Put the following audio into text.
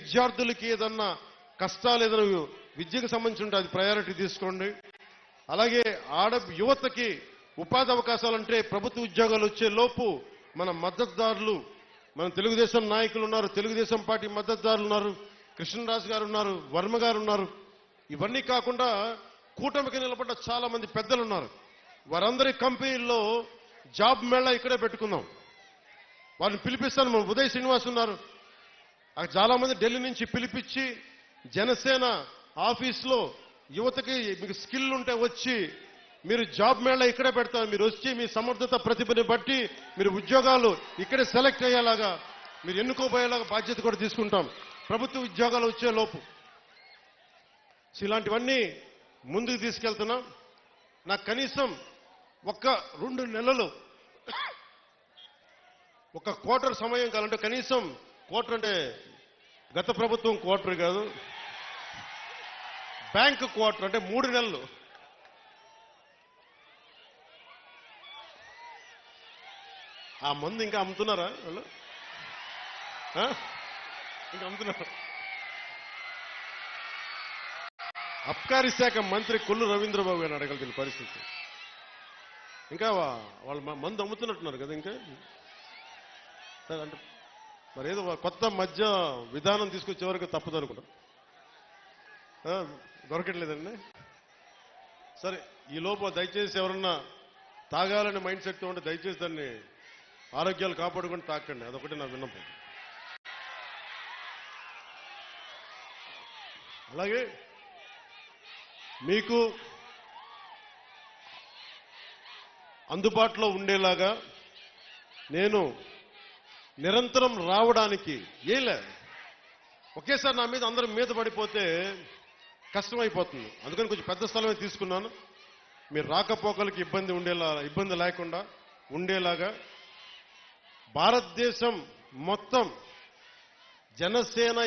విద్యార్థులకి ఏదన్నా కష్టాలు ఏదైనా విద్యకు సంబంధించి ఉంటే అది ప్రయారిటీ తీసుకోండి. అలాగే యువతకి ఉపాధి అవకాశాలు అంటే ప్రభుత్వ ఉద్యోగాలు వచ్చే లోపు మన మద్దతుదారులు, మన తెలుగుదేశం నాయకులు ఉన్నారు, తెలుగుదేశం పార్టీ మద్దతుదారులు ఉన్నారు, కృష్ణరాజు గారు ఉన్నారు, వర్మ గారు ఉన్నారు. ఇవన్నీ కాకుండా కూటమికి నిలబడ్డ చాలా మంది పెద్దలు ఉన్నారు. వారందరి కంపెనీల్లో జాబ్ మేళా ఇక్కడే పెట్టుకుందాం. వారిని పిలిపిస్తాను. మన ఉదయ్ శ్రీనివాస్ ఉన్నారు. చాలా మంది ఢిల్లీ నుంచి పిలిపించి జనసేన ఆఫీస్లో యువతకి మీకు స్కిల్ ఉంటే వచ్చి మీరు జాబ్ మేళా ఇక్కడే పెడతారు. మీరు వచ్చి మీ సమర్థత ప్రతిభని బట్టి మీరు ఉద్యోగాలు ఇక్కడే సెలెక్ట్ అయ్యేలాగా మీరు ఎన్నుకోబోయేలాగా బాధ్యత కూడా తీసుకుంటాం ప్రభుత్వ ఉద్యోగాలు వచ్చే లోపు. ఇలాంటివన్నీ ముందుకు తీసుకెళ్తున్నాం. నాకు కనీసం 1-2 నెలలు ఒక క్వార్టర్ సమయం కావాలంటే, కనీసం క్వార్టర్ అంటే గత ప్రభుత్వం క్వార్టర్ కాదు, బ్యాంక్ క్వార్టర్ అంటే 3 నెలలు. ఆ మందు ఇంకా అమ్ముతున్నారా వాళ్ళు? ఇంకా అమ్ముతున్నారు. అబ్కారీ శాఖ మంత్రి కొల్లు రవీంద్రబాబు గారిని అడగలిగిన పరిస్థితి. ఇంకా వాళ్ళు మందు అమ్ముతున్నట్టున్నారు కదా. ఇంకా అంటే మరి ఏదో కొత్త మధ్య విధానం తీసుకొచ్చే వరకు తప్పదు అనుకుంటా. దొరకట్లేదండి. సరే, ఈ లోపు దయచేసి ఎవరన్నా తాగాలని మైండ్ సెట్ ఉంటే దయచేసి దాన్ని ఆరోగ్యాలు కాపాడుకొని తాకండి. అదొకటి నా విన్నపం. అలాగే మీకు అందుబాటులో ఉండేలాగా నేను నిరంతరం రావడానికి ఒకేసారి నా మీద అందరం మీద పడిపోతే కష్టమైపోతుంది. అందుకని కొంచెం పెద్ద స్థలమే తీసుకున్నాను. మీరు రాకపోకలకి ఇబ్బంది లేకుండా ఉండేలాగా భారతదేశం మొత్తం జనసేన